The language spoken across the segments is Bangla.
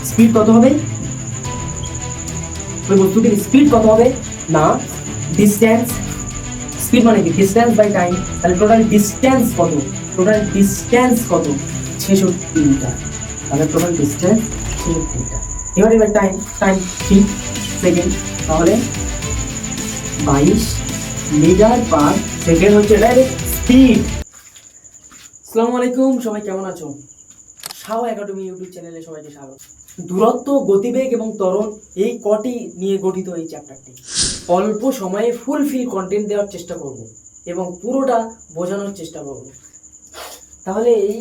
স্পিড কত হবে? ওই বস্তুটির স্পিড কত হবে? না ডিস্টেন্স, স্পিড মানে কি ডিস্টেন্স বাই টাইম, তাহলে টোটাল ডিস্টেন্স কত? টোটাল ডিস্টেন্স কত? 66 মিটার। তাহলে টোটাল ডিস্টেন্স 66 মিটার। এবার টাইম, টাইম 3 সেকেন্ড, তাহলে 22 মিটার পার সেকেন্ড হচ্ছে ডাইরেক্ট স্পিড। আসসালামু আলাইকুম, সবাই কেমন আছো? শাও একাডেমি ইউটিউব চ্যানেলে সবাইকে স্বাগত। দূরত্ব, গতিবেগ এবং ত্বরণ এই কটি নিয়ে গঠিত এই চ্যাপ্টারটি। অল্প সময়ে ফুলফিল কন্টেন্ট দেওয়ার চেষ্টা করব এবং পুরোটা বোঝানোর চেষ্টা করব। তাহলে এই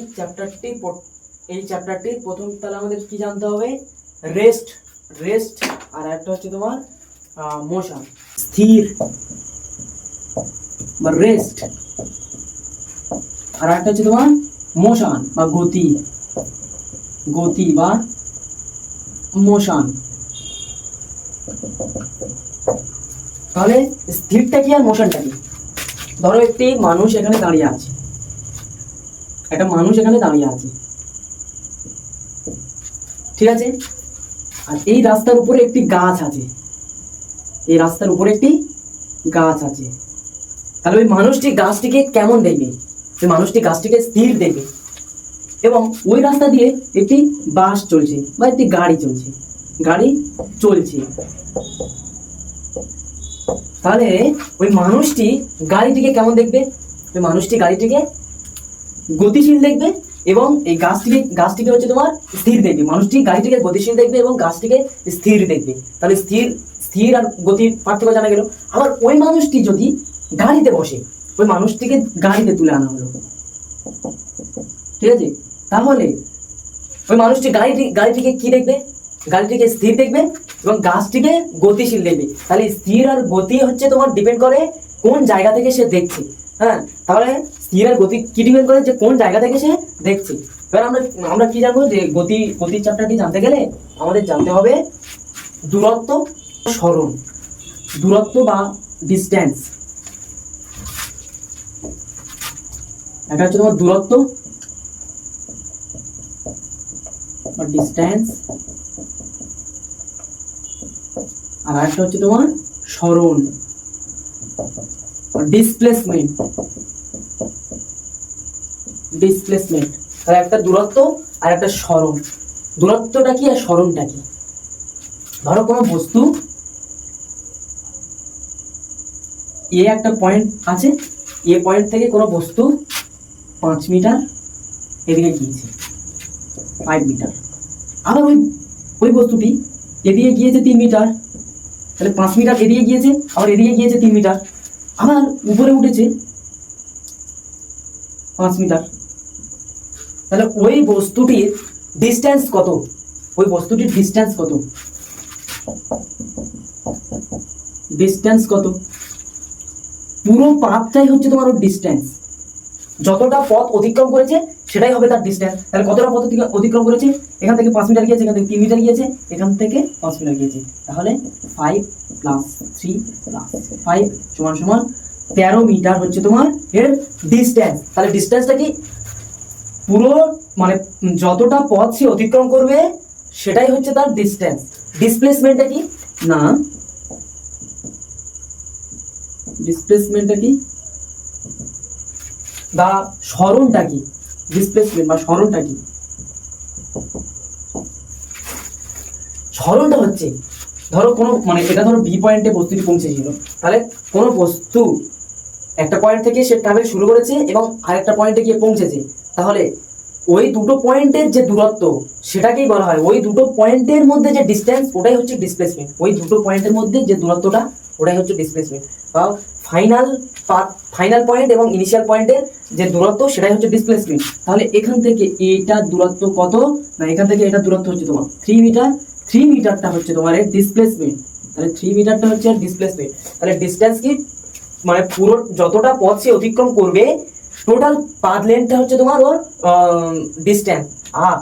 চ্যাপ্টারটি প্রথম তাহলে আমাদের কি জানতে হবে? রেস্ট আর একটা হচ্ছে তোমার মোশন, স্থির বা রেস্ট, আর একটা হচ্ছে তোমার মোশন বা গতি বা মোশন। তাহলে স্থিরটা কি আর মোশনটা কি? ধরো একটি মানুষ এখানে দাঁড়িয়ে আছে, ঠিক আছে? আর এই রাস্তার উপরে একটি গাছ আছে, তাহলে ওই মানুষটি গাছটিকে কেমন দেখবে? ওই মানুষটি গাছটিকে স্থির দেখবে। এবং ওই রাস্তা দিয়ে একটি বাস চলছে বা একটি গাড়ি চলছে, তাহলে ওই মানুষটি গাড়িটিকে কেমন দেখবে? ওই মানুষটি গাড়িটিকে গতিশীল দেখবে এবং এই গাছটিকে হচ্ছে তোমার স্থির দেখবে। মানুষটি গাড়িটিকে গতিশীল দেখবে এবং গাছটিকে স্থির দেখবে। তাহলে স্থির আর গতির পার্থক্য জানা গেল। আবার ওই মানুষটি যদি গাড়িতে বসে, ওই মানুষটিকে গাড়িতে তুলে আনা হলো, ঠিক আছে? তাহলে ওই মানুষটি গাড়িটিকে কি দেখবে? গাড়িটিকে স্থির দেখবে এবং গাছটিকে গতিশীল দেখবে। তাহলে স্থির আর গতি হচ্ছে তোমার ডিপেন্ড করে কোন জায়গা থেকে সে দেখছে। হ্যাঁ, তাহলে স্থির আর গতি কি ডিপেন্ড করে? যে কোন জায়গা থেকে সে দেখছে। এবার আমরা কি জানবো? যে গতির চ্যাপ্টারটি জানতে গেলে আমাদের জানতে হবে দূরত্ব, সরণ। দূরত্ব বা ডিস্টেন্স, এটা হচ্ছে তোমার দূরত্ব বা ডিস্টেন্স, আর একটা হচ্ছে তোমার সরণ, ডিসপ্লেসমেন্ট। তাহলে একটা দূরত্ব আর একটা সরণ। দূরত্বটা কি আর সরণটা কি? ধরো কোনো বস্তু একটা পয়েন্ট আছে, পয়েন্ট থেকে কোনো বস্তু 5 মিটার এদিকে গিয়েছে, 5 মিটার। আবার ওই বস্তুটি এদিকে গিয়েছে 3 মিটার, তাহলে 5 মিটার এদিকে গিয়েছে, আবার এদিকে গিয়েছে 3 মিটার, আবার উপরে উঠেছে 5 মিটার। তাহলে ওই বস্তুটির ডিস্টেন্স কত? পুরো পাথটাই হচ্ছে তোমার ডিস্টেন্স। যতটা পথ অতিক্রম করেছে সেটাই হবে তার ডিস্টেন্স। তাহলে কতটা পথ অতিক্রম করেছে? এখান থেকে 5 মিটার গিয়েছে, এখান থেকে 3 মিটার গিয়েছে, এখান থেকে 5 মিটার গিয়েছে। তাহলে 5 + 3 + 5 = 13 মিটার হচ্ছে তোমার এর ডিস্টেন্স। তাহলে ডিস্টেন্সটা কি? পুরো মানে যতটা পথ সে অতিক্রম করবে সেটাই হচ্ছে তার ডিস্টেন্স। ডিসপ্লেসমেন্টটা কি? না, ডিসপ্লেসমেন্টটা কি বা সরণটা কি? ডিসপ্লেসমেন্ট বা সরণটা কি? সরণটা হচ্ছে ধরো কোনো এটা ধরো বি পয়েন্টে বস্তুটি পৌঁছেছিল, তাহলে কোনো বস্তু একটা পয়েন্ট থেকে সে ট্রাভেল শুরু করেছে এবং আরেকটা পয়েন্টে গিয়ে পৌঁছেছে। তাহলে ওই দুটো পয়েন্টের যে দূরত্ব সেটাকেই বলা হয়, ওই দুটো পয়েন্টের মধ্যে যে ডিস্টেন্স ওটাই হচ্ছে ডিসপ্লেসমেন্ট। ওই দুটো পয়েন্টের মধ্যে যে দূরত্বটা ওটাই হচ্ছে ডিসপ্লেসমেন্ট। বা ফাইনাল পয়েন্ট এবং ইনিশিয়াল পয়েন্টের যে দূরত্ব সেটাই হচ্ছে ডিসপ্লেসমেন্ট। তাহলে এখান থেকে এটার দূরত্ব কত? না, এখান থেকে এটার দূরত্ব হচ্ছে তোমার 3 মিটার। 3 মিটারটা হচ্ছে তোমার এর ডিসপ্লেসমেন্ট। তাহলে 3 মিটারটা হচ্ছে ডিসপ্লেসমেন্ট। তাহলে ডিসটেন্স কি? পুরো যতটা পথ সে অতিক্রম করবে টোটাল পাথ লেন্থটা হচ্ছে তোমার ওর ডিসটেন্স। আর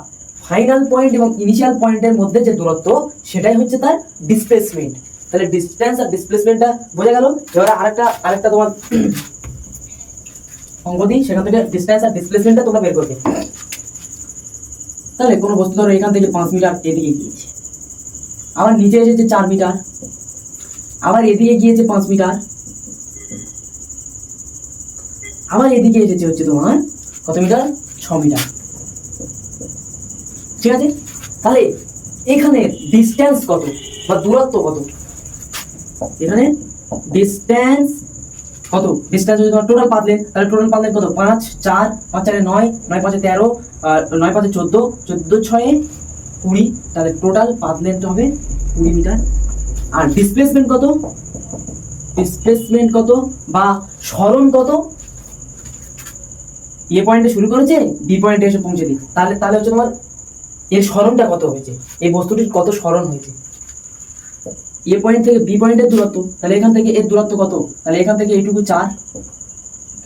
ফাইনাল পয়েন্ট এবং ইনিশিয়াল পয়েন্টের মধ্যে যে দূরত্ব সেটাই হচ্ছে তার ডিসপ্লেসমেন্ট। তাহলে ডিসটেন্স আর ডিসপ্লেসমেন্টটা বোঝা গেল। এবার আরেকটা তোমার অঙ্ক দিই, সেখান থেকে ডিসটেন্স আর ডিসপ্লেসমেন্টটা তোমরা বের করবে। তাহলে কোনো বস্তু ধরো এখান থেকে 5 মিটার এদিকে গিয়েছে, আবার নিচে এসেছে 4 মিটার, আবার এদিকে গিয়েছে 5 মিটার, আবার এদিকে এসেছে হচ্ছে তোমার কত মিটার, 6 মিটার। ঠিক আছে, তাহলে এখানে ডিস্টেন্স কত বা দূরত্ব কত, এখানে ডিস্টেন্স কত, ডিস্টেন্স যদি তোমার টোটাল পাতলেন, তাহলে টোটাল পাতলেন কত, 5 4 5 4 9 9 5 13 9 5 14 14 6 20, তাহলে টোটাল পাতলেন হবে 20 মিটার। আর ডিসপ্লেসমেন্ট কত, ডিসপ্লেসমেন্ট কত বা সরণ কত, এ পয়েন্টে শুরু করেছে বি পয়েন্টে এসে পৌঁছে দিই, তাহলে তাহলে হচ্ছে তোমার এর সরণটা কত হয়েছে, এই বস্তুটির কত সরণ হয়েছে। এ পয়েন্ট থেকে বি পয়েন্টের দূরত্ব, তাহলে এখান থেকে এর দূরত্ব কত, তাহলে এখান থেকে এইটুকু 4,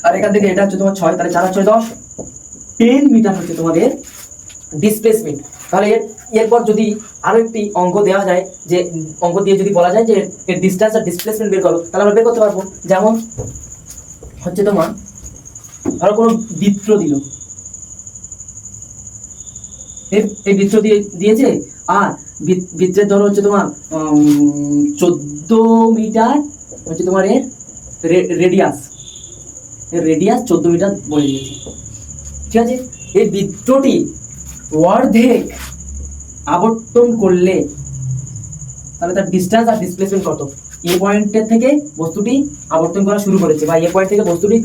আর এখান থেকে এটা হচ্ছে তোমার 6, তাহলে 4 আর 6 10, 10 মিটার হচ্ছে তোমাদের ডিসপ্লেসমেন্ট। তাহলে এরপর যদি আরো একটি অঙ্ক দেওয়া যায়, যে অঙ্ক দিয়ে যদি বলা যায় যে এর ডিসটেন্স আর ডিসপ্লেসমেন্ট বের করো, তাহলে আমরা বের করতে পারবো। যেমন হচ্ছে তোমার ধরো কোনো বৃত্ত দিল, এই বৃত্ত দিয়েছে, আর বৃত্তের ধরো হচ্ছে তোমার 14 মিটার হচ্ছে তোমার এর রেডিয়াস, রেডিয়াস 14 মিটার বলে দিয়েছে। ঠিক আছে, এই বৃত্তটি অর্ধেক আবর্তন করলে তাহলে তার ডিসটেন্স আর ডিসপ্লেসমেন্ট কত, এ পয়েন্টের থেকে বস্তুটি আবর্তন করা শুরু করেছে বা এ পয়েন্ট থেকে বস্তুটি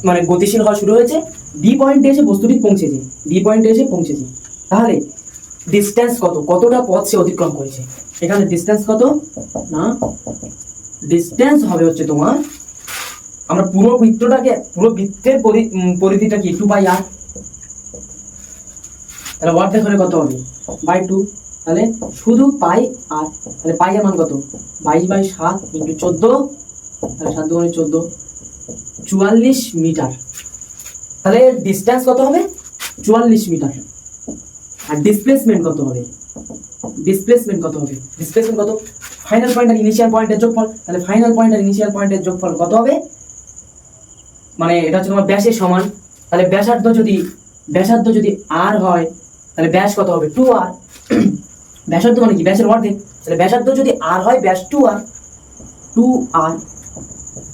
মানে গতিশীল হওয়া শুরু হয়েছে, বি পয়েন্টে এসে বস্তুটি পৌঁছেছে, বি পয়েন্টে এসে পৌঁছেছে, তাহলে ডিসটেন্স কত, কতটা পথ সে অতিক্রম করেছে। এখানে ডিসটেন্স কত না, ডিসটেন্স হবে হচ্ছে তোমার, আমরা পুরো বৃত্তটাকে, পুরো বৃত্তের পরিধিটা কি 2πr, তাহলে অর্ধেক হলে কত হবে বাই 2, তাহলে শুধু পাই আর, তাহলে পাই এর মান কত 22/7 ইন্টু 14, তাহলে 7 গুণে 14 44 মিটার। তাহলে ডিসটেন্স কত হবে 44 মিটার। আর ডিসপ্লেসমেন্ট কত হবে, ডিসপ্লেসমেন্ট কত হবে, ডিসপ্লেসমেন্ট কত, ফাইনাল পয়েন্ট আর ইনিশিয়াল পয়েন্টের যোগফল, তাহলে ফাইনাল পয়েন্ট আর ইনিশিয়াল পয়েন্টের যোগফল কত হবে, মানে এটা হচ্ছে তোমার ব্যাসের সমান, তাহলে ব্যাসার্ধ যদি r হয়, তাহলে ব্যাস কত হবে 2r, ব্যাসার্ধ মানে কি ব্যাসের অর্ধেক, তাহলে ব্যাসার্ধ যদি r হয় ব্যাস 2r,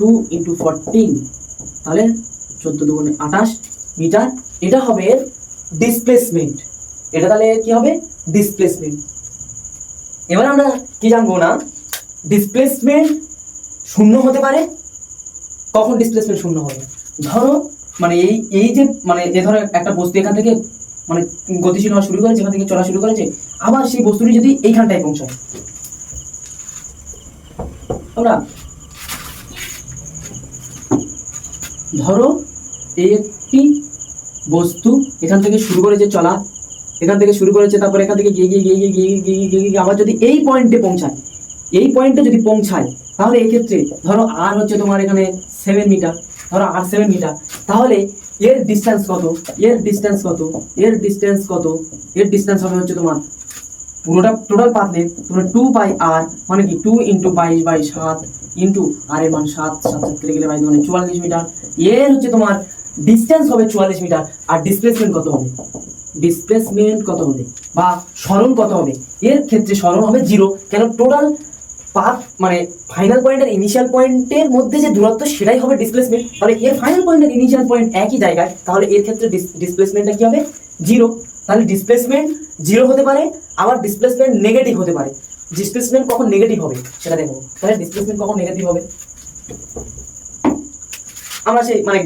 2 ইন্টু 14, তাহলে 14 দুগুণে 28 মিটার, এটা হবে ডিসপ্লেসমেন্ট, এটা তাহলে কি হবে ডিসপ্লেসমেন্ট। এবার আমরা কি জানবো না, ডিসপ্লেসমেন্ট শূন্য হতে পারে, কখন ডিসপ্লেসমেন্ট শূন্য হবে, ধরো মানে এই যে মানে যে ধরো একটা বস্তু এখান থেকে মানে গতিশীল হওয়া শুরু করেছে, এখান থেকে চলা শুরু করেছে, আবার সেই বস্তুটি যদি এইখানটায় পৌঁছায়, আমরা ধরো এই একটি বস্তু এখান থেকে শুরু করেছে চলা, এখান থেকে শুরু করেছে, তারপর এখান থেকে গিয়ে গিয়ে গিয়ে গিয়ে গিয়ে গিয়ে গিয়ে গিয়ে আবার যদি এই পয়েন্টে পৌঁছায়, এই পয়েন্টে যদি পৌঁছায়, তাহলে এই ক্ষেত্রে ধরো আর হচ্ছে তোমার এখানে 7 মিটার, ধরো আর 7 মিটার, তাহলে এর ডিসটেন্স কত, এর ডিসটেন্স কত, এর ডিসটেন্স কত, এর ডিসটেন্স হবে হচ্ছে তোমার পুরোটা টোটাল পাতলে তোমরা 2πr মানে কি 2 ইন্টু 22/7 ইন্টু আর এর মান 7 7 কেটে গেলে 22 মানে 44 মিটার, এর হচ্ছে তোমার ডিসটেন্স হবে 44 মিটার। আর ডিসপ্লেসমেন্ট কত হবে, ডিসপ্লেসমেন্ট কত হবে বা সরণ কত হবে, এর ক্ষেত্রে সরণ হবে 0, কেন টোটাল পাথ মানে ফাইনাল পয়েন্ট আর ইনিশিয়াল পয়েন্টের মধ্যে যে দূরত্ব সেটাই হবে ডিসপ্লেসমেন্ট, তাহলে এর ফাইনাল পয়েন্ট আর ইনিশিয়াল পয়েন্ট একই জায়গায়, তাহলে এর ক্ষেত্রে ডিসপ্লেসমেন্টটা কি হবে 0, তাহলে ডিসপ্লেসমেন্ট 0 হতে পারে, আবার ডিসপ্লেসমেন্ট নেগেটিভ হতে পারে। ডিসপ্লেসমেন্ট কখন নেগেটিভ হবে সেটা দেখো, তাহলে ডিসপ্লেসমেন্ট কখন নেগেটিভ হবে, আমরা সেই মানে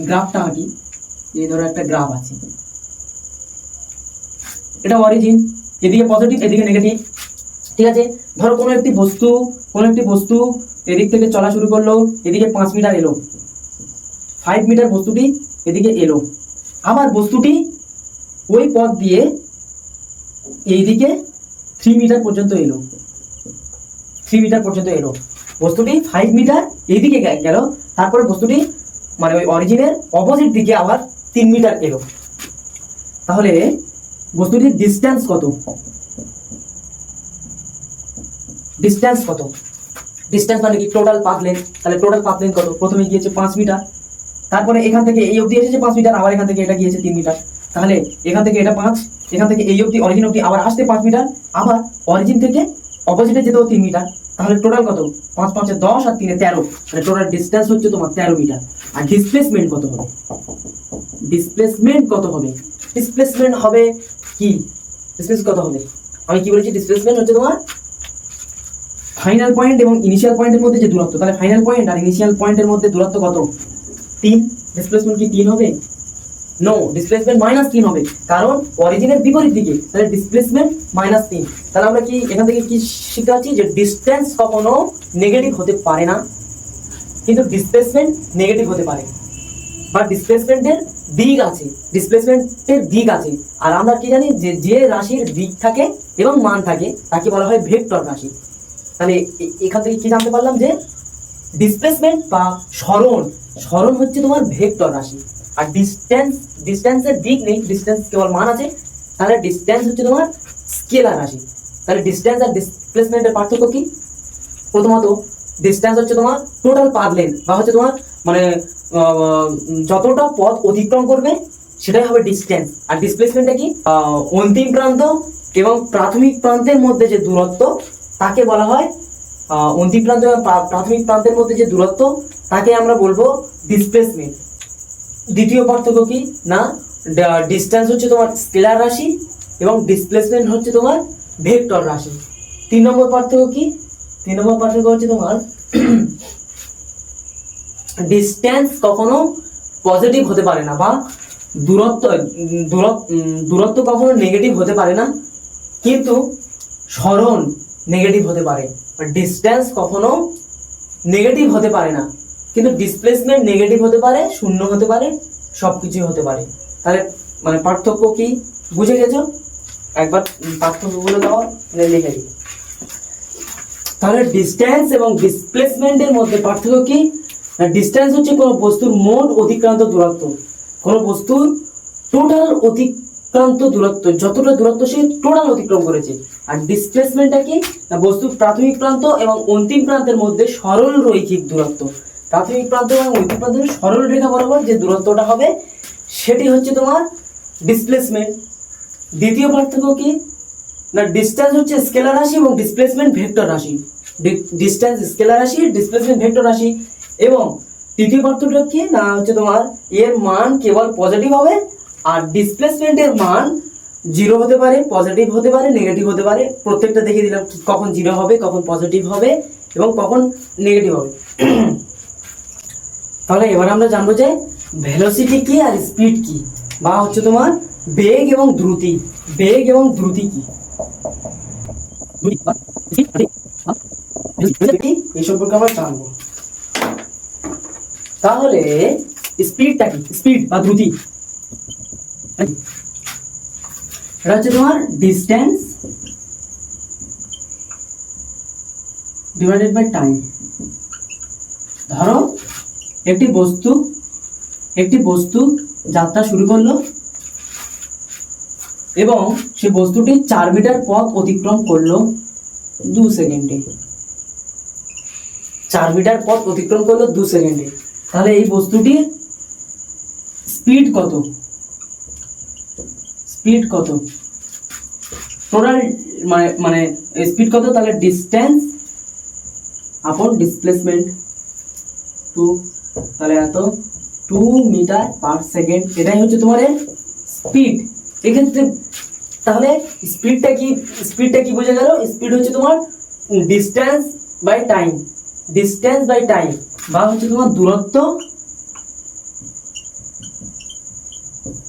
গ্রাফটা আঁকি, এই ধরো একটা গ্রাফ আছে, এটা অরিজিন, এদিকে পজিটিভ এদিকে নেগেটিভ, ঠিক আছে, ধরো কোনো একটি বস্তু এদিক থেকে চলা শুরু করলো, এদিকে 5 মিটার এলো, 5 মিটার বস্তুটি এদিকে এলো, আবার বস্তুটি ওই পথ দিয়ে এইদিকে 3 মিটার পর্যন্ত এলো, 3 মিটার পর্যন্ত এলো, বস্তুটি 5 মিটার এইদিকে গেল, তারপরে বস্তুটি মানে ওই অরিজিনের অপোজিট দিকে আবার 3 মিটার এলো, তাহলে বস্তুটির ডিসটেন্স কত, ডিসটেন্স কত, ডিসটেন্স মানে কি টোটাল পাথ লেন্থ, তাহলে টোটাল পাথ লেন্থ কত, প্রথমে গিয়েছে 5 মিটার, তারপরে এখান থেকে এই অবধি এসেছে 5 মিটার, আবার এখান থেকে এটা গিয়েছে 3 মিটার, তাহলে এখান থেকে এটা 5, এখান থেকে এই অবধি অরিজিন অবধি আবার আসতে 5 মিটার, আবার অরিজিন থেকে অপোজিটে যেতেও 3 মিটার, তাহলে টোটাল কত? 5 5 10 আর 3 13, মানে টোটাল ডিসটেন্স হচ্ছে তোমার 13 মিটার। আর ডিসপ্লেসমেন্ট কত হবে? ডিসপ্লেসমেন্ট কত হবে? ডিসপ্লেসমেন্ট হবে কি? ডিসপ্লেসমেন্ট কত হবে? আমি কি বলেছি? ডিসপ্লেসমেন্ট হচ্ছে তোমার ফাইনাল পয়েন্ট এবং ইনিশিয়াল পয়েন্টের মধ্যে যে দূরত্ব, তাহলে ফাইনাল পয়েন্ট আর ইনিশিয়াল পয়েন্টের মধ্যে দূরত্ব কত? 3। ডিসপ্লেসমেন্ট কি 3 হবে? নো, ডিসপ্লেসমেন্ট -3 হবে, কারণ অরিজিনের বিপরীত দিকে, তাহলে ডিসপ্লেসমেন্ট -3। তাহলে আমরা কি এখান থেকে কি শিখতে পাচ্ছি? যে ডিসটেন্স কখনো নেগেটিভ হতে পারে না, কিন্তু ডিসপ্লেসমেন্ট নেগেটিভ হতে পারে, বা ডিসপ্লেসমেন্টের দিক আছে, ডিসপ্লেসমেন্টের দিক আছে। আর আমরা কি জানি? যে যে রাশির দিক থাকে এবং মান থাকে তাকে বলা হয় ভেক্টর রাশি। তাহলে এখান থেকে কি জানতে পারলাম? যে ডিসপ্লেসমেন্ট বা সরণ হচ্ছে তোমার ভেক্টর রাশি, আর ডিস্টেন্সের দিক নেই, ডিস্টেন্স কেবল মান আছে, তাহলে ডিস্টেন্স হচ্ছে তোমার স্কেলার রাশি। তাহলে ডিস্টেন্স আর ডিসপ্লেসমেন্টের পার্থক্য কি? প্রথমত ডিস্টেন্স হচ্ছে তোমার টোটাল পাথ লেন্থ, বা হচ্ছে তোমার মানে যতটা পথ অতিক্রম করবে সেটাই হবে ডিস্টেন্স। আর ডিসপ্লেসমেন্টটা কি? অন্তিম প্রান্ত এবং প্রাথমিক প্রান্তের মধ্যে যে দূরত্ব তাকে বলা হয় অন্তিম প্রান্ত এবং প্রাথমিক প্রান্তের মধ্যে যে দূরত্ব তাকে আমরা বলবো ডিসপ্লেসমেন্ট। দ্বিতীয় পার্থক্য কি? না, ডিস্টেন্স হচ্ছে তোমার স্কেলার রাশি এবং ডিসপ্লেসমেন্ট হচ্ছে তোমার ভেক্টর রাশি। 3 নম্বর পার্থক্য কি? 3 নম্বর পার্থক্য হচ্ছে তোমার ডিস্টেন্স কখনো পজিটিভ হতে পারে না, বা দূরত্ব কখনো নেগেটিভ হতে পারে না, কিন্তু সরণ নেগেটিভ হতে পারে। ডিস্টেন্স কখনো নেগেটিভ হতে পারে না, কিন্তু ডিসপ্লেসমেন্ট নেগেটিভ হতে পারে, শূন্য হতে পারে, সবকিছুই হতে পারে। তাহলে মানে পার্থক্য কি বুঝে গেছো? একবার পার্থক্যগুলো দাও, লিখে দিই। তাহলে ডিস্টেন্স এবং ডিসপ্লেসমেন্টের মধ্যে পার্থক্য কি? ডিস্টেন্স হচ্ছে কোনো বস্তুর মোট অতিক্রান্ত দূরত্ব, কোনো বস্তুর টোটাল অতিক্রান্ত দূরত্ব, যতটা দূরত্ব সে টোটাল অতিক্রম করেছে। আর ডিসপ্লেসমেন্টটা কি? বস্তুর প্রাথমিক প্রান্ত এবং অন্তিম প্রান্তের মধ্যে সরল রৈখিক দূরত্ব। প্রাথমিক প্রান্ত এবং অন্তিম প্রান্তের সরল রেখা বরাবর যে দূরত্বটা হবে সেটি হচ্ছে তোমার ডিসপ্লেসমেন্ট। দ্বিতীয় পার্থক্য কি? না, ডিস্টেন্স হচ্ছে স্কেলার রাশি এবং ডিসপ্লেসমেন্ট ভেক্টর রাশি। ডিস্টেন্স স্কেলার রাশি, ডিসপ্লেসমেন্ট ভেক্টর রাশি। এবং তৃতীয় পার্থক্যটা কি? না হচ্ছে তোমার এর মান কেবল পজিটিভ হবে, আর ডিসপ্লেসমেন্টের মান 0 হতে পারে, পজিটিভ হতে পারে, নেগেটিভ হতে পারে। প্রত্যেকটা দেখিয়ে দিলাম কখন 0 হবে, কখন পজিটিভ হবে এবং কখন নেগেটিভ হবে। তাহলে এবার আমরা জানবো যে ভেলোসিটি কি আর স্পিড কি, বা হচ্ছে তোমার বেগ এবং দ্রুতি। বেগ এবং দ্রুতি কি এই সম্পর্কে আমরা জানবো। তাহলে স্পিডটা কি? স্পিড বা দ্রুতি এটা হচ্ছে তোমার ডিস্টেন্স ডিভাইডেড বাই টাইম। ধরো একটি বস্তু যাত্রা শুরু করলো এবং সে বস্তুটি 4 মিটার পথ অতিক্রম করলো 2 সেকেন্ডে। 4 মিটার পথ অতিক্রম করলো 2 সেকেন্ডে। তাহলে এই বস্তুটির স্পিড কত? স্পিড কত? টোটাল মানে স্পিড কত? তাহলে ডিস্টেন্স আপন ডিসপ্লেসমেন্ট 2, তাহলে এত 2 মিটার পার সেকেন্ড, এটাই হচ্ছে তোমার স্পিড। এক্ষেত্রে তাহলে স্পিডটা কি বোঝা গেল? স্পিড হচ্ছে তোমার distance by time, distance by time, বা হচ্ছে তোমার দূরত্ব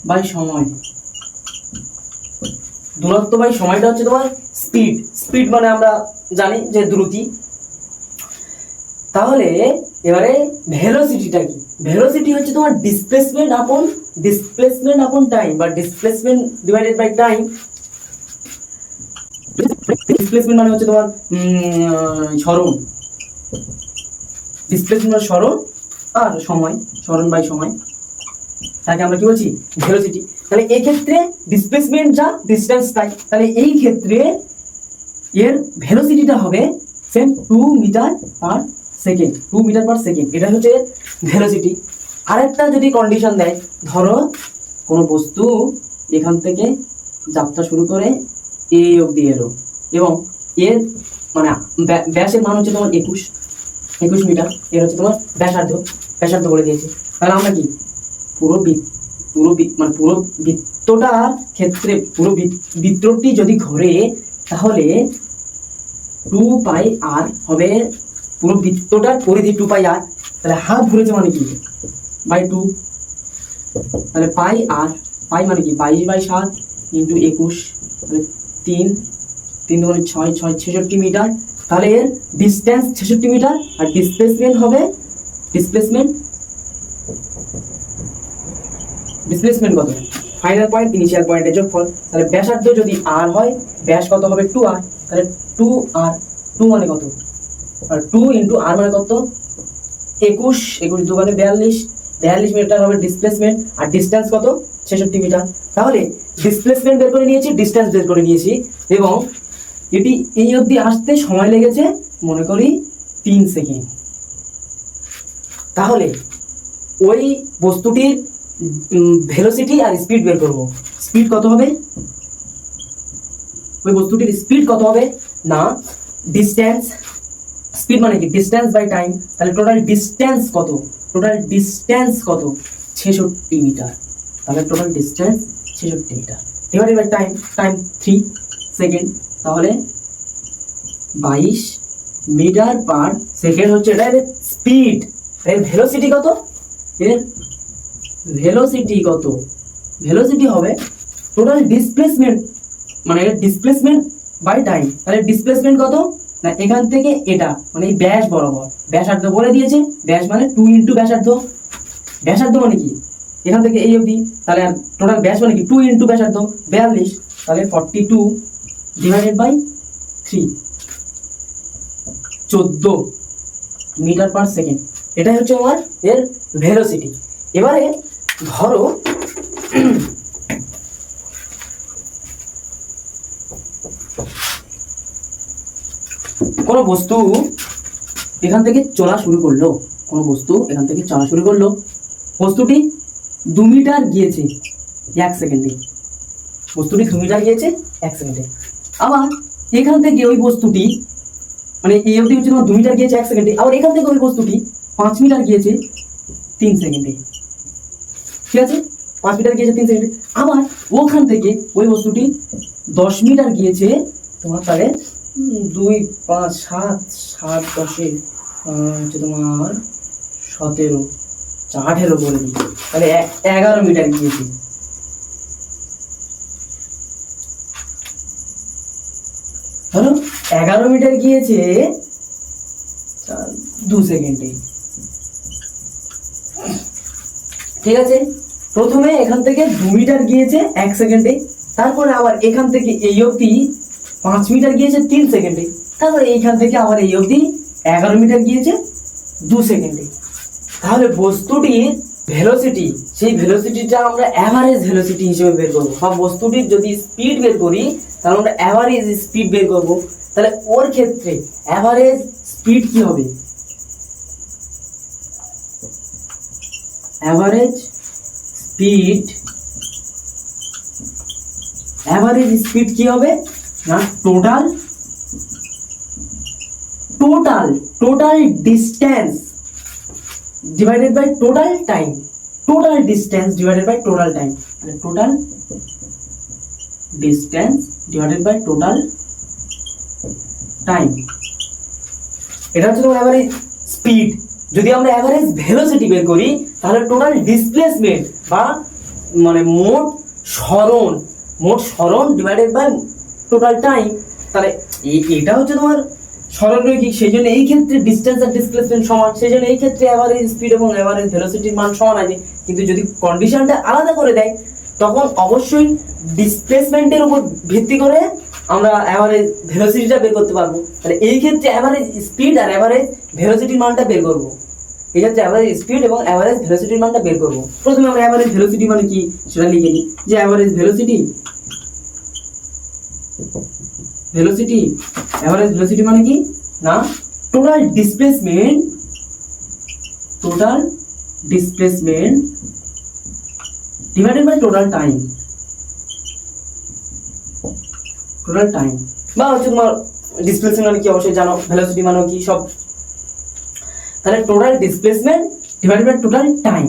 বাই সময়। দূরত্ব বাই সময়টা হচ্ছে তোমার স্পিড। স্পিড মানে আমরা জানি যে দ্রুতি। তাহলে এবারে ভেলোসিটিটা কি? ভেলোসিটি হচ্ছে তোমার ডিসপ্লেসমেন্ট আপন টাইম, বা displacement divided by time. Displacement মানে হচ্ছে তোমার সরণ, ডিসপ্লেসমেন্ট সরণ, আর সরণ বাই সময়, তাকে আমরা কি বলছি? ভেলোসিটি। তাহলে এই ক্ষেত্রে ডিসপ্লেসমেন্ট যা, ডিসটেন্স তাই, তাহলে এই ক্ষেত্রে এর ভেলোসিটিটা হবে same 2 metre per second. 2 metre per second, এটা হচ্ছে ভেলোসিটি। আরেকটা যদি কন্ডিশন দেয়, ধরো কোনো বস্তু এখান থেকে যাত্রা শুরু করে এই অবধি এলো, এবং এর মানে ব্যাসের মান হচ্ছে তোমার 21 মিটার, এর হচ্ছে তোমার ব্যাসার্ধ বলে দিয়েছে। তাহলে আমরা কি মানে পুরো বৃত্তটার ক্ষেত্রে পুরো বৃত্তটি যদি ঘোরে তাহলে 2πr হবে পুরো বৃত্তটার পরিধি 2πr। তাহলে হাফ ঘুরেছে মানে কি বাই 2, তাহলে পাই মানে কি 22/7 ইন্টু 21, তাহলে 3 দুগুণে 6 66 মিটার। তাহলে এর ডিস্টেন্স 66 মিটার, আর ডিসপ্লেসমেন্ট হবে ডিসপ্লেসমেন্ট কত, ফাইনাল পয়েন্ট ইনিশিয়াল পয়েন্টের যোগফল। তাহলে ব্যাসার্ধ যদি r হয়, ব্যাস কত হবে 2r, তাহলে 2r 2 মানে কত, আর 2 ইন্টু r মানে কত 21 দুগুণে 42 মিটার হবে ডিসপ্লেসমেন্ট, আর ডিসটেন্স কত 66 মিটার। তাহলে ডিসপ্লেসমেন্ট বের করে নিয়েছি, ডিসটেন্স বের করে নিয়েছি, এবং এটি এই অবধি আসতে সময় লেগেছে মনে করি 3 সেকেন্ড। তাহলে ওই বস্তুটির ভেলোসিটি আর স্পিড বের করব। স্পিড কত হবে, ওই বস্তুটির স্পিড কত হবে না ডিসটেন্স, স্পিড মানে কি ডিসটেন্স বাই টাইম। তাহলে টোটাল ডিসটেন্স কত 66 মিটার। তাহলে total distance 66 metre divided by time 3 second, তাহলে 22 মিটার পার সেকেন্ড হচ্ছে এটা স্পিড। এর ভেলোসিটি কত, ভেলোসিটি হবে টোটাল ডিসপ্লেসমেন্ট মানে ডিসপ্লেসমেন্ট বাই টাইম। তাহলে ডিসপ্লেসমেন্ট কত না এখান থেকে এটা মানে এই ব্যাস বরাবর, ব্যাসার্ধ বলে দিয়েছে, ব্যাস মানে 2 ইন্টু ব্যাসার্ধ মানে কি এখান থেকে এই অবধি, তাহলে টোটাল ব্যাস মানে কি 2 ইন্টু ব্যাসার্ধ 42, তাহলে 42 divided by 3 14 metre per second. এটাই হচ্ছে আমার এর ভেলোসিটি। এবারে ধরো কোনো বস্তু এখান থেকে চলা শুরু করলো, বস্তুটি 2 মিটার গিয়েছে 1 সেকেন্ডে, আবার এখান থেকে ওই বস্তুটি মানে এই অবধি হচ্ছে তোমার 2 মিটার গিয়েছে 1 সেকেন্ডে, আবার এখান থেকে ওই বস্তুটি 5 মিটার গিয়েছে 3 সেকেন্ডে, ঠিক আছে 5 মিটার গিয়েছে 3 সেকেন্ডে। আবার ওখান থেকে ওই বস্তুটি 10 মিটার গিয়েছে তোমার, তাহলে 2 5 7 7 10 হচ্ছে তোমার 17 18 বলে দিই, তাহলে 11 মিটার গিয়েছে। ধরো 11 মিটার গিয়েছে 2 সেকেন্ডে, ঠিক আছে। প্রথমে এখান থেকে 2 মিটার গিয়েছে 1 সেকেন্ডে, তারপরে আবার এখান থেকে এই অবধি 5 মিটার গিয়েছে 3 সেকেন্ডে, তারপরে এইখান থেকে আবার এই অবধি 11 মিটার গিয়েছে 2 সেকেন্ডে। তাহলে বস্তুটির ভেলোসিটি, সেই ভেলোসিটিটা আমরা অ্যাভারেজ ভেলোসিটি হিসেবে বের করবো, বা বস্তুটির যদি স্পিড বের করি তাহলে আমরা অ্যাভারেজ স্পিড বের করব। তাহলে ওর ক্ষেত্রে অ্যাভারেজ স্পিড কি হবে, অ্যাভারেজ স্পিড কি হবে না total distance divided by total time, total distance divided by total time, মানে total distance divided by total time. এটা হচ্ছে তোমার অ্যাভারেজ স্পিড। যদি আমরা অ্যাভারেজ ভেলোসিটি বের করি তাহলে টোটাল ডিসপ্লেসমেন্ট বা মানে মোট সরণ ডিভাইডেড বাই টোটাল টাইম, তাহলে এটা হচ্ছে তোমার সরলরৈখিক, সেই জন্য এই ক্ষেত্রে ডিস্টেন্স আর ডিসপ্লেসমেন্ট সমান, সেই জন্য এই ক্ষেত্রে অ্যাভারেজ স্পিড এবং অ্যাভারেজ ভেলোসিটির মান সমান আছে। কিন্তু যদি কন্ডিশনটা আলাদা করে দেয় তখন অবশ্যই ডিসপ্লেসমেন্টের উপর ভিত্তি করে আমরা অ্যাভারেজ ভেলোসিটিটা বের করতে পারবো। তাহলে এই ক্ষেত্রে অ্যাভারেজ স্পিড আর অ্যাভারেজ ভেলোসিটির মানটা বের করবো, এই ক্ষেত্রে অ্যাভারেজ স্পিড এবং অ্যাভারেজ ভেলোসিটির মানটা বের করবো। প্রথমে আমরা অ্যাভারেজ ভেলোসিটি মানে কি সেটা লিখে নিই, যে অ্যাভারেজ ভেলোসিটি মানে কি না total displacement divided by total time, total time, বা হচ্ছে তোমার ডিসপ্লেসমেন্ট মানে কি অবশ্যই জানো, ভেলোসিটি মানে কি সব। তাহলে total displacement divided by total time.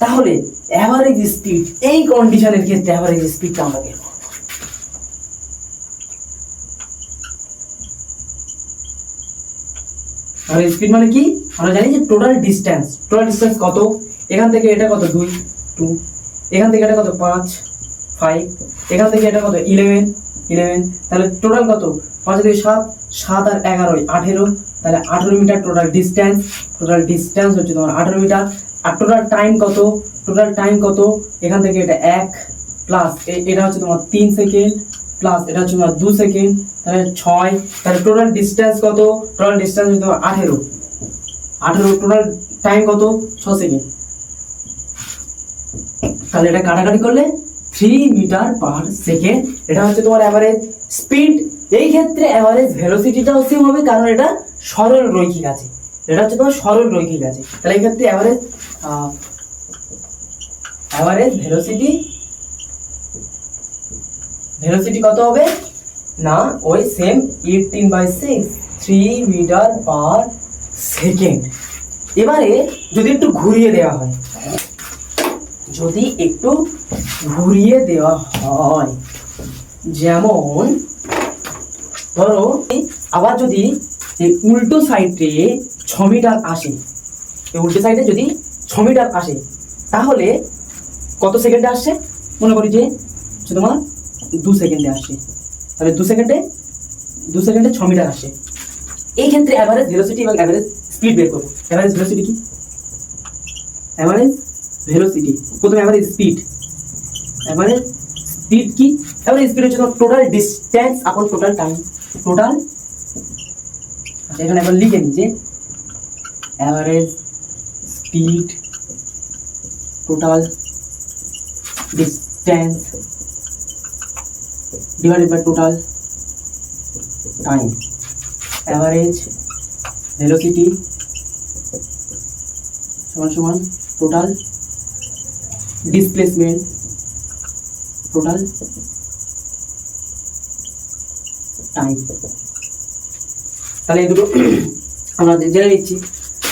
তাহলে অ্যাভারেজ স্পিড, এই কন্ডিশনের ক্ষেত্রে অ্যাভারেজ স্পিডটা আমরা বের করব। অ্যাভারেজ স্পিড মানে কি আমরা জানি যে টোটাল ডিসটেন্স কত, এখান থেকে এটা কত 2 2, এখান থেকে এটা কত 5 5, এখান থেকে এটা কত 11 11, তাহলে টোটাল কত 5 থেকে 7 7 আর 11 18, তাহলে 18 মিটার টোটাল ডিসটেন্স হচ্ছে তোমার 18 মিটার। আর টোটাল টাইম কত, এখান থেকে এটা 1 প্লাস এটা হচ্ছে তোমার 3 সেকেন্ড প্লাস এটা হচ্ছে তোমার 2 সেকেন্ড, তাহলে 6, তাহলে টোটাল ডিসটেন্স কত, টোটাল ডিসটেন্স হচ্ছে তোমার 18 টোটাল টাইম কত 6 সেকেন্ড। তাহলে এটা কাটাকাটি করলে 3 মিটার পার সেকেন্ড, এটা হচ্ছে তোমার অ্যাভারেজ স্পিড। এই ক্ষেত্রে অ্যাভারেজ ভেলোসিটিটাও সেম হবে, কারণ এটা সরল রৈখিক আছে, এটা হচ্ছে তোমার সরল রৈখিক আছে। তাহলে এই ক্ষেত্রে অ্যাভারেজ ভেলোসিটি কত হবে না, ওই সেম 18/6 3 মিটার পার সেকেন্ড। এবারে যদি একটু ঘুরিয়ে দেওয়া হয়, যেমন ধরো আবার যদি এই উল্টো সাইডে 6 মিটার আসে, এই উল্টো সাইডে যদি 6 মিটার আসে, তাহলে কত সেকেন্ডে আসছে, মনে করি যে তোমার 2 সেকেন্ডে আসছে, তাহলে 2 সেকেন্ডে 6 মিটার আসছে। এই ক্ষেত্রে অ্যাভারেজ ভেলোসিটি এবং অ্যাভারেজ স্পিড বের করবো। অ্যাভারেজ ভেলোসিটি কি, প্রথমে অ্যাভারেজ স্পিড কি, অ্যাভারেজ স্পিড হচ্ছে total distance upon total time. আচ্ছা এখানে একবার লিখে নিই যে average speed total distance divided by total time. Average velocity সমান টোটাল ডিসপ্লেসমেন্ট টোটাল টাইম। তাহলে এই দুটো আমরা জেনে নিচ্ছি।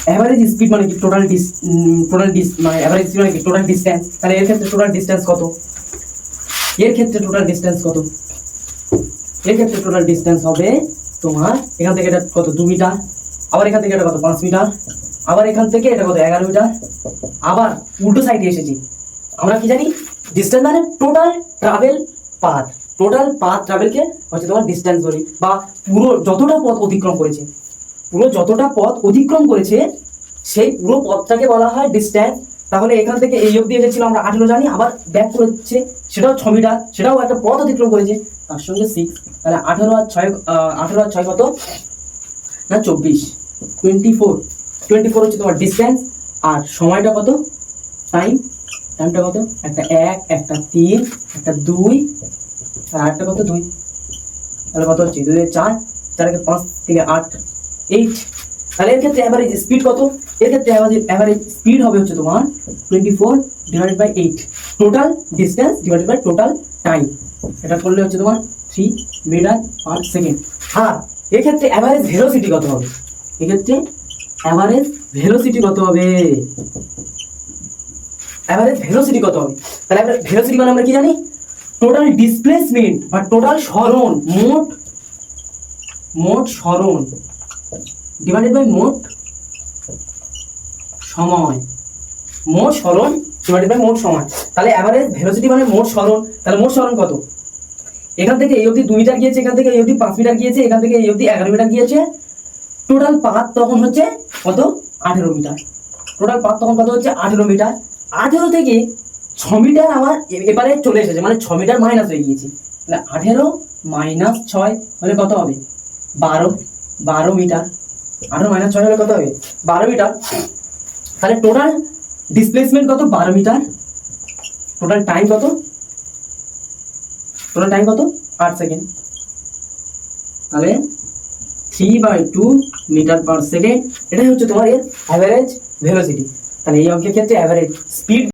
অ্যাভারেজ স্পিড মানে কি টোটাল মানে অ্যাভারেজ স্পিড মানে কি টোটাল ডিসটেন্স। তাহলে এর ক্ষেত্রে টোটাল ডিসটেন্স কত, এর ক্ষেত্রে টোটাল ডিসটেন্স হবে তোমার এখান থেকে এটা কত 2 মিটার, আবার এখান থেকে এটা কত 5 মিটার, আবার এখান থেকে এটা কত 11 মিটার, আবার উল্টো সাইডে এসেছি। আমরা কি জানি ডিসটেন্স মানে টোটাল পাথ ট্রাভেলকে হচ্ছে তোমার ডিসটেন্স বলি, বা পুরো যতটা পথ অতিক্রম করেছে সেই পুরো পথটাকে বলা হয় ডিসটেন্স। তাহলে এখান থেকে এই অবধি এসেছিল আমরা 18 জানি, আবার ব্যাক করেছে সেটাও 6 মিটার, সেটাও একটা পথ অতিক্রম করেছে, তার সঙ্গে 6, তাহলে 18 আর 6 কত না 24 হচ্ছে তোমার ডিসটেন্স। আর সময়টা কত, টাইমটা কত, একটা 1 একটা 3 একটা 2 আর একটা কত 2, তাহলে কত হচ্ছে 2 4 4 কে 5 থেকে 8 8। তাহলে এর ক্ষেত্রে অ্যাভারেজ স্পিড কত, এর ক্ষেত্রে অ্যাভারেজ স্পিড হবে হচ্ছে তোমার 24 divided by 8 total distance divided by total time. এটা করলে হচ্ছে তোমার 3 মিটার পার সেকেন্ড। আর এর ক্ষেত্রে অ্যাভারেজ ভেলোসিটি কত হবে, তাহলে ভেলোসিটি মানে আমরা কি জানি টোটাল ডিসপ্লেসমেন্ট বা টোটাল সরণ, মোট সরণ ডিভাইডেড বাই মোট সময়, তাহলে অ্যাভারেজ ভেলোসিটি মানে মোট সরণ। তাহলে মোট সরণ কত, এখান থেকে এই অবধি 2 মিটার গিয়েছে, এখান থেকে এই অবধি 5 মিটার গিয়েছে, এখান থেকে এই অবধি 11 মিটার গিয়েছে, টোটাল পাথ তখন হচ্ছে কত 18 মিটার। 18 থেকে 6 মিটার আমার এবারে চলে এসেছে, মানে 6 মিটার মাইনাস হয়ে গিয়েছে, তাহলে 18 মাইনাস 6 হলে কত হবে 12 মিটার। 18 মাইনাস 6 হলে কত হবে 12 মিটার। তাহলে টোটাল ডিসপ্লেসমেন্ট কত 12 মিটার, টোটাল টাইম কত 8 সেকেন্ড, তাহলে 3/2 মিটার পার সেকেন্ড। এটাই হচ্ছে তোমার এর অ্যাভারেজ ভেলোসিটি। তাহলে এই অঙ্কের ক্ষেত্রে অ্যাভারেজ স্পিড